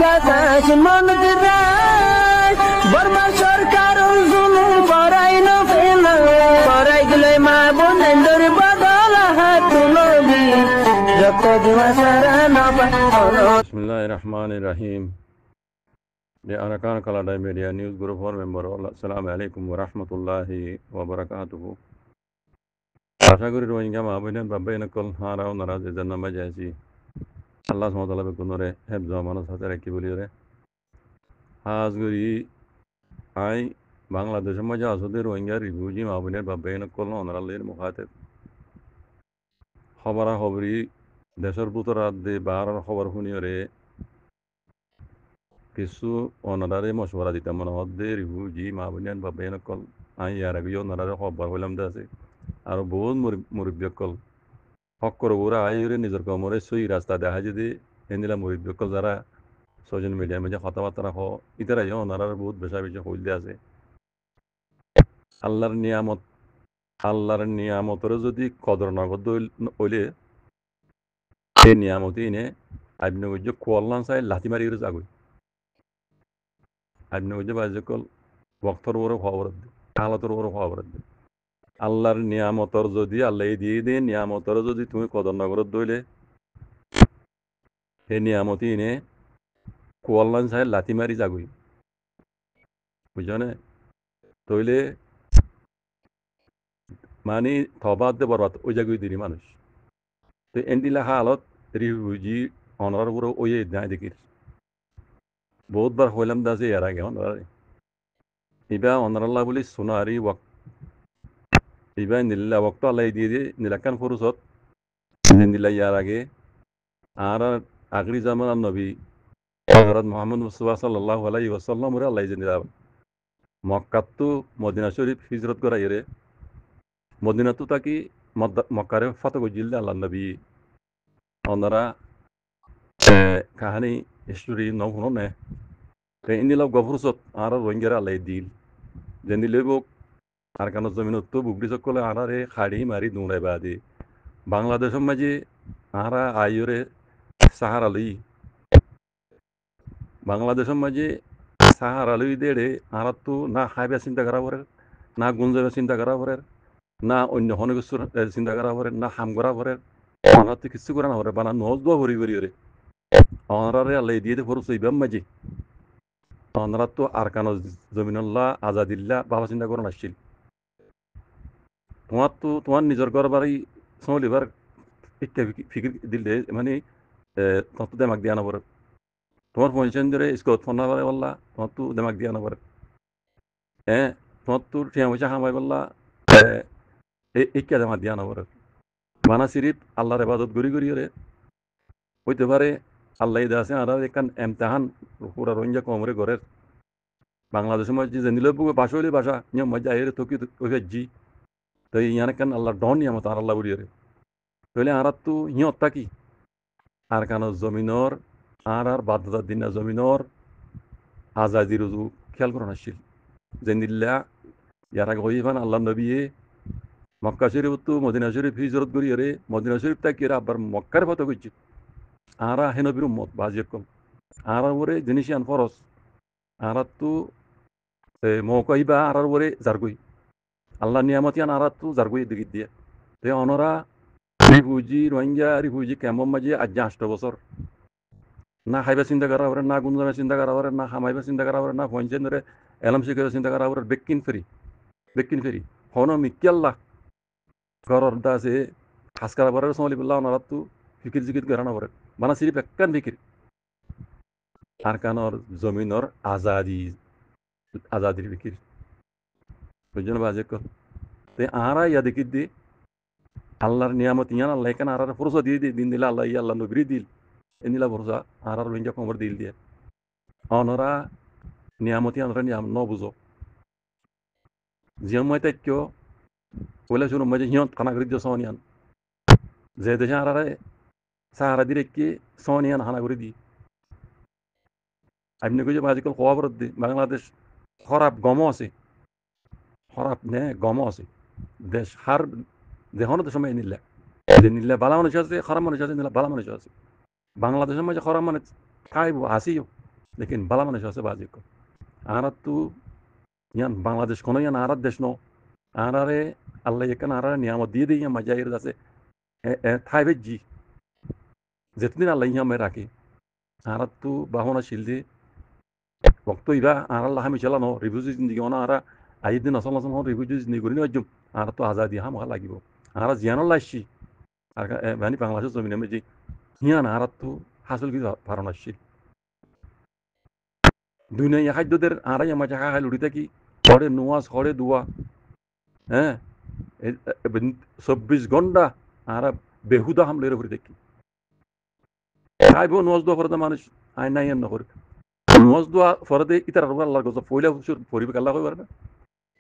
বাতাস মনত রায় বর্মা সরকার জুলুম করাই না ফেলা করাই গেলে মা বোনেদের বদল হাত তুলবি যত দিবা সারা না বিসমিল্লাহির রহমানির রহিম। The Arakan Kaladay Media News Group for member. Assalamu alaikum wa rahmatullahi wa barakatuhu. আশা করি রোহিঙ্গা মাহবুবেন বাবাইন কল হারাও নারাজ এর নামে যাইছি আল্লাহ সুবহানাহু ওয়া তাআলা কোনরে হেফজ আমানত হাতে রাখি বলি রে আজ গরি আই বাংলাদেশের মাঝে আসলে রোহিঙ্গা রিফিউজি মাহবুবেন বাবাইন কল অনারালের মুখাতে খবরা খবরি দেশের ভিতর দে বাহার খবর শুনিয়রে কিছু অনারারে মশওয়ারা দিতাম মনে হদ্দে রিফিউজি মাহবুবেন বাবাইন কল আই ইয়ার আগে অনারারে খবর হইলাম আছে আর বহুত মুরব্বীকল হক করে ওরা আইরে নিজের কমরে সই রাস্তা দেখা যদি এনিলা মুরব্বীকল যারা সোশ্যাল মিডিয়ার মধ্যে কথাবার্তা রাখো ইতারা ওনারা বহুত বেশা বেশি হইলে আছে আল্লাহর নিয়ামতের যদি কদর নগদ হইলে এই নিয়ামতি এনে আপনি যে কোয়াল্লান চাই লাথি মারি যাগই আপনি যে বাজকল বক্তর ওর খবর হালতর ওর খবর আল্লাহর নিয়ামতর যদি আল্লাহ দিয়ে দিয়ে নিয়ামতর যদি তুমি কদর নগরত দইলে সেই নিয়ামতি এনে কোয়াল্লান চাই লাথি মারি যাগই বুঝছনে তইলে মানে থবাদ দে বরবাদ ওই জায়গায় দিলি মানুষ তো এন্ডিলা হালত রিফিউজি অনার উপরে ওই নাই দেখির বহুতবার হইলাম দাসে এর আগে অনারে ইবা অনারাল্লাহ বলি সোনারি ওয়াক ইবা নীলা ওয়াক্ত আল্লাহ দিয়ে দিয়ে নীলাকান ফুরুসত নীলা ইয়ার আগে আর আখরি জামান নবী হযরত মুহাম্মদ মুস্তাফা সাল্লাল্লাহু আলাইহি ওয়াসাল্লাম রে আল্লাহ জিন্দা মক্কাত তো মদিনা শরীফ হিজরত করাই রে মদিনা তো তাকি মক্কারে ফাতে গজিল আল্লাহ নবী ওনারা কাহানি হিস্টোরি নহুনো নে ইনিলাও গফরসত আর রোহিঙ্গারা আল্লাহ দিল যেনিলে বুক আর কানো জমিনত তো বুকরি চকলে আরারে খাড়ি মারি দৌড়াই বাদে বাংলাদেশের মাঝে আরা আইরে সাহারা লই বাংলাদেশের মাঝে সাহারা লই দেড়ে আরা তো না খাইবে চিন্তা করা পরে না গুঞ্জাবে চিন্তা করা পরে না অন্য হনে কিছু চিন্তা করা পরে না হাম করা পরে আমার তো কিছু করা না পরে বানা নজ দোয়া ভরি ভরি রে অনারে আল্লাহ দিয়ে ফরস ইবাম মাঝে অনারা তো আর কানো জমিনুল্লাহ আজাদিল্লাহ বাবা চিন্তা করে আসছিল তোমার নিজের ঘর বাড়ি চলিবার একটা ফিকির দিলে মানে তত দেমাক দিয়া নপরে তোমার পঞ্চায়েত ধরে স্কুল ফোন না পারে বললা তোমার তো দেমাক দিয়া নপরে তোমার তো ঠিয়া পয়সা খামাই বললা এইকা দেমাক দিয়া নপরে বানা সিরিপ আল্লাহর ইবাদত গড়ি গড়ি রে হইতে পারে আল্লাহ আছে আর এখান এমতাহান পুরা রোহিঙ্গা কমরে ঘরের বাংলাদেশের মধ্যে যে নিলে ভাষা হইলে ভাষা নিয়ম মধ্যে আইরে থকি জি তো ইয়ানে কেন আল্লাহ ডন নিয়ামত আর আল্লাহ বুড়িয়ে তাহলে আর তো হিয়ত থাকি আর কেন জমিনর আর বাধ্যতার দিন জমিনর আজাদি রুজু খেয়াল করা আসছিল যে নিল্লা ইয়ার আগে হইবান আল্লাহ নবীয়ে মক্কা শরীফ তো মদিনা শরীফ হিজরত করিয়ে রে মদিনা শরীফ থাকি আবার মক্কার ফটো করছি আর হেনবির উম্মত বাজিয়ে কম আর ওরে জিনিসিয়ান ফরস আর তো মৌকাইবা আর ওরে জারগুই আল্লাহ নিয়ামতিয়ান আর তো জারগুই দিকে দিয়ে তে অনরা রিফিউজি রোহিঙ্গা রিফিউজি ক্যাম্পর মাঝে আজ 8 বছর না খাইবা চিন্তা করা হবে না গুঞ্জামে চিন্তা করা হবে না খামাইবা চিন্তা করা হবে না পঞ্চায়েত ধরে এলাম শিখে চিন্তা করা হবে বেকিন ফেরি হন মিক্যাল্লা ঘরের আছে খাস করা পরে সমলি বললাম ওনারা তো ফিকির জিকির করা না পরে মানে সিরিফ একখান ফিকির আর কানর জমিনর আজাদির ফিকির বুঝছেন বাজে কল তে আরা ইয়া দেখি দি আল্লাহর নিয়ামত ইয়ান আল্লাহ এখানে আর ফরসা দিয়ে দিন দিলা আল্লাহ ইয়া আল্লাহ নবী দিল এনিলা ফরসা আর রোহিঙ্গা কমর দিল দিয়ে অনরা নিয়ামতি আনরা নিয়াম ন বুঝো জিয়ামাই তাইক্য বলে শুনো মাঝে হিয়ত খানা করে দিও সনিয়ান যে দেশে আরারে সাহারা দিয়ে কি সনিয়ান হানা করে দি আপনি কইছে আজকাল খবর দি বাংলাদেশ খারাপ গমও আছে খারাপ নে গমও আছে দেশ হার দেহনো তো সময় নিলে যে নিলে বালা মানুষ আছে খারাপ মানুষ আছে নিলে বালা মানুষ আছে বাংলাদেশের মাঝে খারাপ মানুষ খাইব হাসিও লেকিন বালা মানুষ আছে বাজি আর তো ইয়ান বাংলাদেশ কোনো ইয়ান আর দেশ ন আরারে আল্লাহ এখানে আরারে নিয়ামত দিয়ে দিই মাজাইর আছে থাই ভেজি যেতদিন আল্লাহ ইয়ামে রাখি আর তো বাহনা শিলদি বক্ত ইবা আর আল্লাহ আমি চালানো রিভিউজি জিন্দিগি অনা আরা আইদিন আসল আসল রিভিউজি জিন্দিগি করি নজুম আর তো আজাদি হাম লাগিব আর জিয়ানো লাইছি আর মানে বাংলাদেশের জমিনে মেজি হিয়ান আর তো হাসিল কি ফারণ আসছিল দুনিয়া খাদ্যদের আরাই আমার জায়গা খাই লুড়ি থাকি হরে নোয়াজ হরে দুয়া হ্যাঁ 24 ঘন্টা আর বেহুদা হামলের উপরে দেখি খাইব নোয়াজ দোয়া ফরদে মানুষ আইন নাই নকরে নোয়াজ দোয়া ফরদে ইতার আল্লাহর গজব পয়লা পরিবেশ আল্লাহ কই পারবে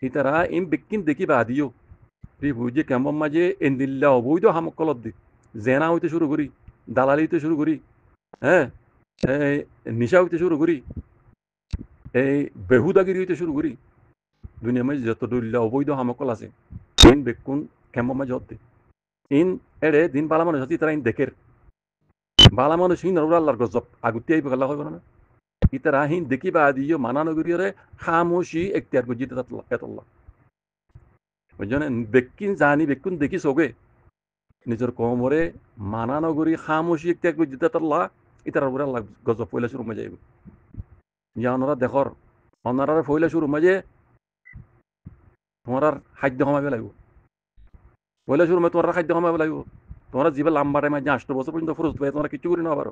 ইতারা ইম বেকিন দেখি বাদিও রি বুঝে কেমন মাঝে এন্দিল্লা অবৈধ হামকলত দি জেনা হইতে শুরু করি দালালি হইতে শুরু করি হ্যাঁ এই নিশা হইতে শুরু করি এই বেহুদাগিরি হইতে শুরু করি দুনিয়া মাঝে যত দলিল্লা অবৈধ হামকল আছে ইন বেকুন কেমন মাঝে হতে ইন এড়ে দিন বালা মানুষ হতে তারা ইন দেখের বালা মানুষ হিন আল্লাহর গজব আগুতে আইব আল্লাহ কইব না ইতারা হিন দেখি বাদিও মানানো করিরে খামোশি এখতিয়ার করজি এতল্লাহ বুঝছেন বেকিন জানি বেকুন দেখি চগে নিজের কমরে মানানো করি খামোশি এখতিয়ার করজি আল্লাহ ইতার উপরে আল্লাহ গজব পয়লা শুরু মাঝে আইব ইয়া ওনারা দেখর ওনারা পয়লা শুরু মাঝে তোমার খাদ্য কমাবে লাগবে পয়লা শুরু মাঝে তোমার খাদ্য কমাবে লাগবে তোমরা জীবে লম্বা টাইম 8 বছর পর্যন্ত ফরজ পাই তোমরা কিছু করি না পারো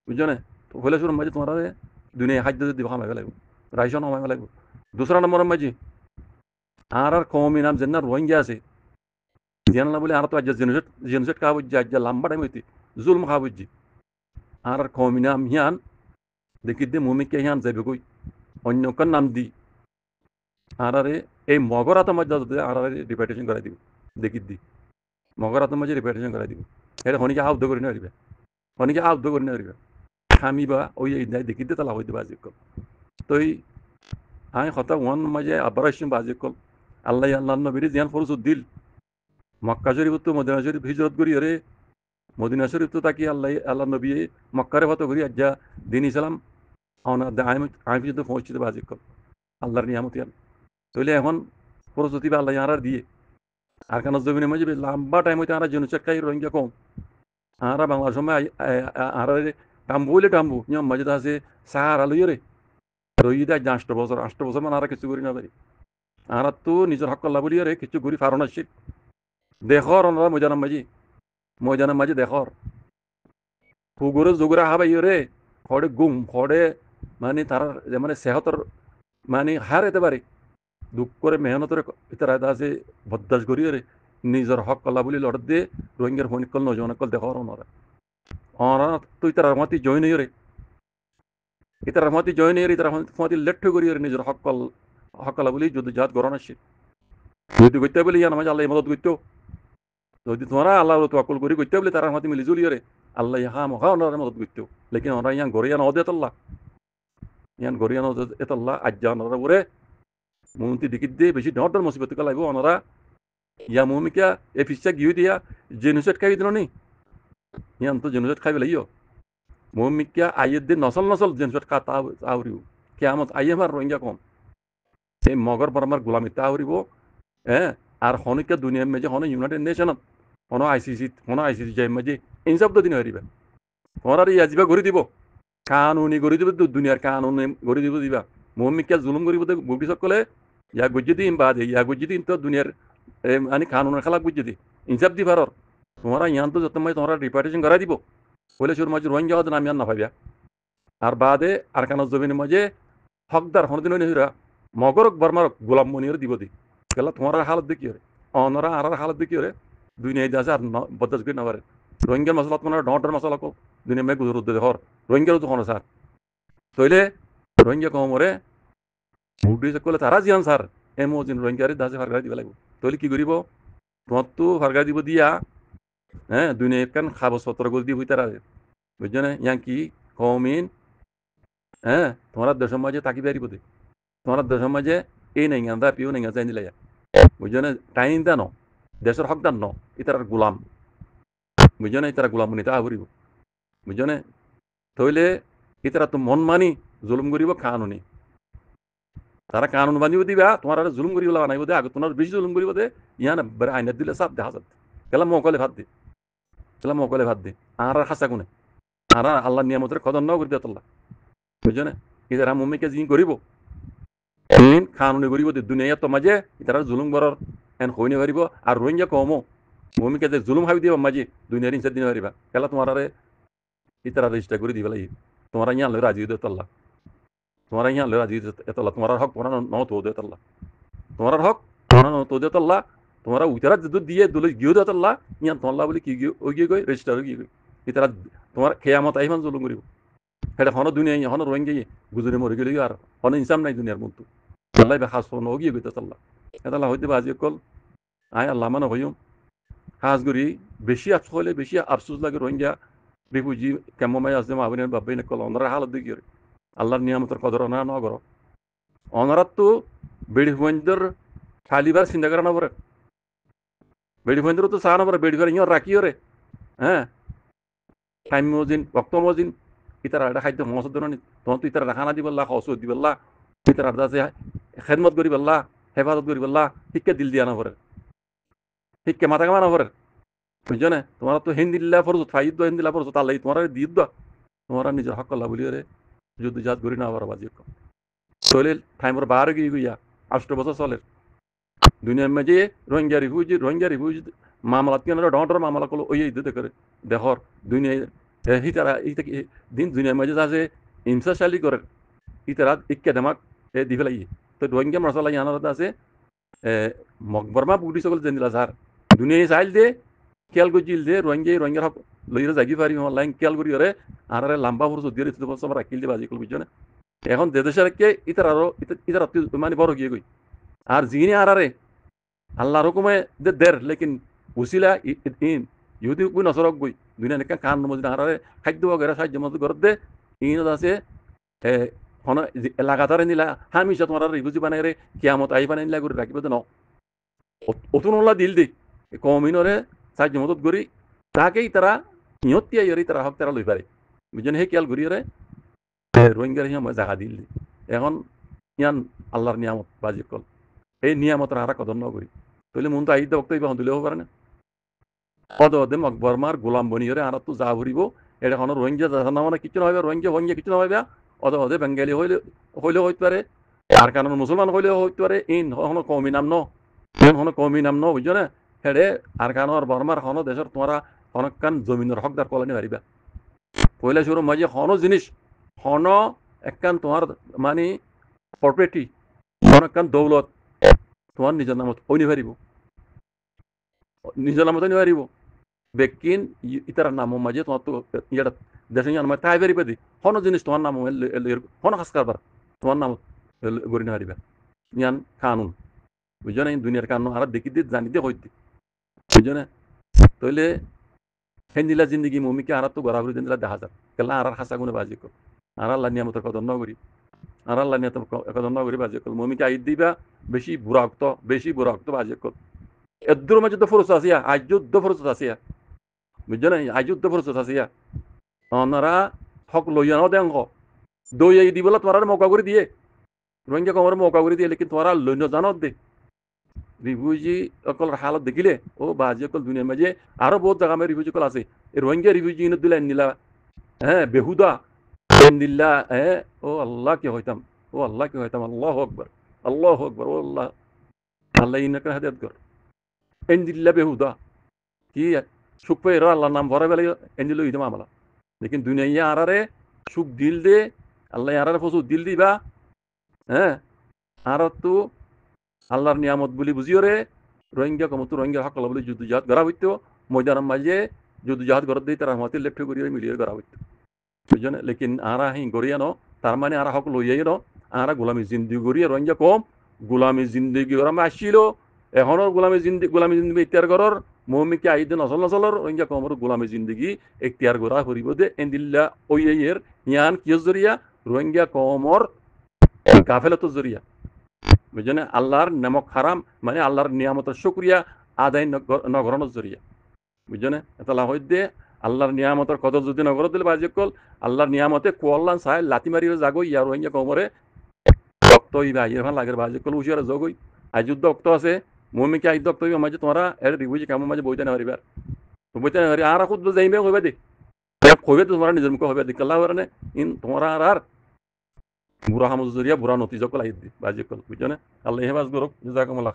বুঝছো না তো পয়লা শুরু মাঝে তোমরা দুনিয়া খাদ্য দিব কমাবে লাগবে রাইশন কমাবে লাগবে দুসরা নম্বর মাঝে আর কমি নাম যেন রোহিঙ্গা আছে যেন না বলে আর তো আজ জেনোসাইড খাওয়া বুঝছি আজ লম্বা টাইম হইতে জুলম খাওয়া বুঝছি আর কমি নাম হিয়ান দেখি দে মুমিকে হিয়ান যাবে কই অন্য কার নাম দি আর এই মগরাত মাঝে আর রিপিটেশন করাই দিব দেখি দি মগরাত মাঝে রিপিটেশন করাই দিব এটা হনিকে আউদ্ধ করে নিয়ে হনিকে আউদ্ধ করে নিয়ে খামিবা ওই দেখি দে তালা হইতে বাজি কল তো আমি কথা ওয়ান মাঝে আবার আসছি বাজি কল আল্লাহ আল্লাহ নবীর জিয়ান ফরজুদ দিল মক্কা শরীফ তো মদিনা শরীফ হিজরত করি রে মদিনা শরীফ তো তাকি আল্লাহ আল্লাহ নবী মক্কারে ভাত করি আজ্জা দিন ইসলাম আমি পর্যন্ত পৌঁছতে বাজি কল আল্লাহর নিয়ামত তাহলে এখন প্রস্তুতি বা আল্লাহ আর দিয়ে আর কেন জমিনের মাঝে লম্বা টাইম হইতে আমরা জেনুসাইড খাই রোহিঙ্গা কম আমরা বাংলা সময় আর টাম্বু হইলে টাম্বু নিয়ম মাঝে আছে সার আলু রে রই দেয় 8 বছর মানে আর কিছু করি না পারি আর তো নিজের হক কল্লা বলি রে কিছু ঘুরি ফারণ আসছি দেখর ওনারা ময়দানের মাঝে দেখর পুকুরে জুগুরা হাবাই রে খড়ে গুম খড়ে মানে তার মানে সেহতর মানে হার এতে পারে দুঃখ করে মেহনতের ভিতরে আছে বদাস করিয়ে রে নিজের হক কল্লা বলি লড় দিয়ে রোহিঙ্গার ফোনিকল নজনকল দেখর ওনারা ওনারা তুই তার মতি জয়েন হয়ে রে ইতার মতি জয়েন হয়ে ইতার মতি লেট করিয়ে রে নিজের হকলা বলি যদি জাত গরণ আসছে যদি করতে বলি ইয়ান মাঝে আল্লাহ মদত করতো যদি তোমরা আল্লাহ তোয়াক্কুল করি করতে বলে তার মতি মিলি জুলিয়ে রে আল্লাহ হা মহা ওনারা মদত করতো লেকিন ওরা ইয়ান গড়িয়ান অদেত আল্লাহ ইয়ান গড়িয়ান অদেত আল্লাহ আজ্জা ওনারা বলে মুমতি দিকিত দিয়ে বেশি ডর মুসিবত লাগবে ওনারা ইয়া মুমিকা এ ফিসা গিয়ে দিয়া জেনুসাইড খাই দিল নি ইয়ান তো জেনুসাইড খাইবে লাগিও মুমিকা আইয়ের দিন নসল জেনুসাইড খা তা আউরিও কেয়ামত আইয়ে আমার রোহিঙ্গা কম সেই মগর বর্মার গোলামি তা আউরিব হ্যাঁ আর হনিকা দুনিয়ার মেজে হন ইউনাইটেড নেশনত হন আইসিসি যাই মেজে ইনসাফ তো দিন হরিবে ওনার ইয়াজিবা গড়ি দিব কানুনি গড়ি দিব দুনিয়ার কানুন গড়ি দিব দিবা মুমিকা জুলুম গরিব বুটি সকলে ইয়া গুজি দিন বাদে ইয়া গুজি দিন তো দুনিয়ার মানে কানুনের খেলা গুজি দি ইনসাফ দি ভারর তোমরা ইয়ান তো যত তোমরা রিপার্টেশন করাই দিব বলে সুর মাঝে রোহিঙ্গা হতে আমি আর না ভাবিয়া আর বাদে আর কান জমিনের মাঝে হকদার হনদিন হইরা মগরক বর্মারক গোলাম মনির দিব দি গেলা তোমার হালত দেখি রে অনরা আর হালত দেখি রে দুনিয়ায় দাসে আর বদাস করি না পারে রোহিঙ্গার মশলা তোমার ডর মশলা কো দুনিয়া মেঘ গুজর উদ্দেশ্য হর রোহিঙ্গারও তো হন স্যার তইলে রোহিঙ্গা কমরে মুডি সকলে তারা জিয়ান স্যার এমন রোহিঙ্গারে দাসে ফারগাই দিব লাগবে তইলে কি করিব তোমার তো ফারগাই দিব দিয়া হ্যাঁ দুনিয়া কান খাবো সতর করে দিয়ে হইতারা বুঝছো না ইয়াং কি কমিন হ্যাঁ তোমার দেশের মাঝে তাকি বেরিব দে তোমার দেশের মাঝে এই নাই গান্ধা পিও নাই গাঁজা দিলে বুঝছো না টাইম দেন দেশের হক দান ন ইতার গোলাম বুঝছো না ইতারা গোলাম নিতে আহরিব বুঝছো না তইলে ইতারা তো মন মানি জুলুম করিব কানুনি তারা কানুন বানিয়ে দিবা তোমার আর জুলুম করিব বানাইব দে আগে তোমার বেশি জুলুম করিব দে ইয়ান আইনাত দিলে সাপ দেখা যাবে কেলা মকলে ভাত দে কেলা মকলে ভাত দে আর হাসা কোনে আর আল্লাহ নিয়ামতের কদর ন করি দেতল্লা বুঝছো না ইতারা মম্মিকে জিন করিব কানুনি করিব দে দুনিয়া তো মাঝে ইতারা জুলুম করার এন হইনে পারিব আর রোহিঙ্গা কমো মম্মিকে যে জুলুম হাবি দিব মাঝে দুনিয়ার ইনসার দিনে পারিবা কেলা তোমার আরে ইতারা রেজিস্টার করে দিবে লাগি তোমার ইয়ান লই রাজি দেতল্লা তোমার ইয়ান লই রাজি দেতল্লা তোমার হক তোমার ন তো দেতল্লা তোমার হক তোমার ন তো দেতল্লা তোমার উইতারা যদি দিয়ে দুলে গিয়ে দেতল্লা ইয়ান তোমাল্লা বলি কি গিয়ে ওই গিয়ে গই রেজিস্টার গিয়ে গই ইতারা তোমার খেয়ামত আইমান জুলুম করিব এটা হন দুনিয়া হন রোহিঙ্গা গুজরে মরে গেলে আর হন ইনসাম নাই দুনিয়ার মধ্যে আল্লাহ বে খাস ন গিয়ে গইতে আল্লাহ এটা হইতে বাজি কল আয় আল্লাহ মানে হইম খাস করি বেশি আফসোস হলে বেশি আফসোস লাগে রোহিঙ্গা রিফিউজি কেমন আছে মাবিনের বাবাই নকল অনরা হালত দেখি আল্লাহর নিয়ামতের কদর অনারা ন করো অনারাত তো বেড়ি হুয়েন্দ্র খালিবার চিন্তা করা না পরে বেড়ি হুয়েন্দ্র তো চা না পরে বেড়ি ফের ইয় রাখিও রে হ্যাঁ টাইম মজিন ভক্ত মজিন ইতারা এটা খাদ্য মহসদ নি তখন তো ইতারা রাখানা দিবল্লা হসুদ দিবল্লা ইতারা আছে খেদমত করি পাল্লা হেফাজত করি পাল্লা শিক্ষা দিল দিয়া না পরে শিক্ষা মাথা কামা না পরে বুঝছো না তোমার তো হিন্দিল্লা ফরজত ফাইদ হিন্দিল্লা ফরজত আল্লাহ তোমার দিদ তোমার নিজের হক আল্লাহ বলি রে যুদ্ধ জাত করি না আবার বাজি চলে টাইমর বার গিয়ে গিয়া 8 বছর চলে দুনিয়ার মাঝে রোহিঙ্গা রিফিউজি মামলা কেন ডর মামলা করলো ওই দিতে করে দেখর দুনিয়ায় হিতারা দিন দুনিয়ার মাঝে আছে হিংসাশালী করে ইতারা ইক্কা দেমাক দি ফেলাই তো রোহিঙ্গা মশলা ইয়ানার আছে মকবরমা বুড়ি সকল জেনিলা স্যার দুনিয়ায় চাইল দে খেয়াল করছিল দে রোহিঙ্গা হক লইরে জাগি পারি লাইন খেয়াল করি ওরে আর লাম্বা ফুরস দিয়ে সব রাখিল দিয়ে বাজি কল বুঝছো না এখন দেশের কে ইতারা মানে বড় গিয়ে গই আর জিনি আরে আল্লাহর হুকুমে দের লেকিন উসিলা ইহুদি কই নসরক গই দুনিয়া নেকা কান মজনা আরে খাদ্য বগেরা সাহায্য মত করে দে ইন আছে হন লাগাতার নিলা হামিশা তোমার রিফিউজি বানাই রে কিয়ামত আই বানাই নিলা করে রাখিব ন অতুনলা দিল দি কমিনরে সাহায্য মদত করি তাকেই তারা নিয়তি আইরি তারা হক তারা লই পারে বুঝছেন হে খেয়াল করি রে রোহিঙ্গার হিয়া জায়গা দিল এখন ইয়ান আল্লাহর নিয়ামত বাজি কল এই নিয়ামতের হারা কদর ন করি তাহলে মন তো আইদ বক্তব্য এখন দিলেও পারে না পদে মকবরমার গোলাম বনিয়রে আর তো যা ভরিব এটা এখন রোহিঙ্গা না মানে কিছু না হবে রোহিঙ্গা কিছু না হবে অদে বেঙ্গালি হইলেও হইতে পারে আর কারণ মুসলমান হইলেও হইতে পারে ইন হন কমি নাম হন কমি নাম বুঝছো না হেডে আর কারণ বর্মার হন দেশের তোমরা হনকান জমিনের হকদার কলানি পারিবা পয়লা শুরু মাঝে হন জিনিস হন একখান তোমার মানে প্রপার্টি হনকান দৌলত তোমার নিজের নামত ওই পারিব নিজের নামত নিয়ে পারিব বেকিন ইতার নাম মাঝে তোমার তো ইয়েটা দেশে আমার তাই পারিবে দি হন জিনিস তোমার নাম হন খাস কারবার তোমার নাম গড়ি না পারিবা ইয়ান কানুন বুঝছো না দুনিয়ার কানুন আর দেখি দিয়ে জানি দিয়ে হইতে বুঝছো না তাইলে হেন্দিলা জিন্দগি মমিকে আর তো গড়া ঘুরি দিলা দেখা যাক কেলা আর হাসা গুনে বাজি কর আর আল্লাহ নিয়ামতের কদর ন করি আর আল্লাহ নিয়ামতের কদর ন করি বাজি কর মমিকে আইদ দিবা বেশি বুড়া রক্ত বাজি কর এদ্দুর মাঝে তো ফরস আসিয়া আজুদ্ধ ফরস আসিয়া বুঝছো না আজুদ্ধ ফরস আসিয়া ওনারা হক লইয়া ন দেন দই এই দিবলা তোমার মৌকা করে দিয়ে রোহিঙ্গা কমর মৌকা করে দিয়ে লেকিন তোমার লইন জানত দে রিফিউজি অকল হালত দেখিলে ও বাজি অকল দুনিয়ার মাঝে আরো বহুত জায়গা মে রিফিউজি কল আছে রোহিঙ্গা রিফিউজি ইনত দিলা নিলা হ্যাঁ বেহুদা দিল্লা হ্যাঁ ও আল্লাহ কি হইতাম আল্লাহ আকবার ও আল্লাহ আল্লাহ ইনাকে হাদায়াত কর এন্দিল্লা বেহুদা কি সুখ পেয়ে আল্লাহ নাম ভরা বেলা এন্দিল হইতাম আমলা লেকিন দুনিয়া আরারে সুখ দিল দে আল্লাহ আরারে ফসু দিল দিবা হ্যাঁ আর তো আল্লাহর নিয়ামত বলি বুঝিও রে রোহিঙ্গা কমতো রোহিঙ্গা হক বলি যুদ্ধ জাহাজ গড়া হইতো ময়দানের মাঝে যুদ্ধ জাহাজ গড় দিয়ে তারা মাতি লেফট করিয়ে মিলিয়ে গড়া হইতো বুঝছেন লেকিন আরা হি গড়িয়া ন তার মানে আর হক লইয়াই ন আরা গোলামি জিন্দি গড়িয়া রোহিঙ্গা কম গোলামি জিন্দিগি ওরা আসছিল এখনো গোলামি জিন্দিগি ইত্যার করার মৌমিকে আইদে নচলর রোহিঙ্গা কমর গোলামি জিন্দিগি এখতিয়ার গড়া করিব দে এন্দিল্লা ওইয়ের ইয়ান কিয় জরিয়া রোহিঙ্গা কমর গাফেলতো জরিয়া বুঝছেন আল্লাহর নামক হারাম মানে আল্লাহর নিয়ামতের শুকরিয়া আদায় নগরণের জরিয়া বুঝছেন এটা হইতে আল্লাহর নিয়ামতের কত যদি নগর দিলে বাজি কল আল্লাহর নিয়ামতে কোয়াল্লান সাই লাতি মারিও জাগো ইয়ার হইয়া কমরে রক্ত ইবা ইরফান লাগের বাজি কল উশিয়ার জগই আজুদ্দ রক্ত আছে মমিকে আইদ রক্ত ইবা মাঝে তোমরা এর রিবুজি কাম মাঝে বইতে না হারিবার বইতে না হারি আর খুদ যাইবে কইবা দে কইবে তোমরা নিজের মুখে হবে দিক আল্লাহ বরনে ইন তোমরা আর বুড়া হামজুরিয়া বুড়া নতিজকল আইদ বাজি কল বুঝছো না আল্লাহ হেফাজ করুক জাযাকুমুল্লাহ।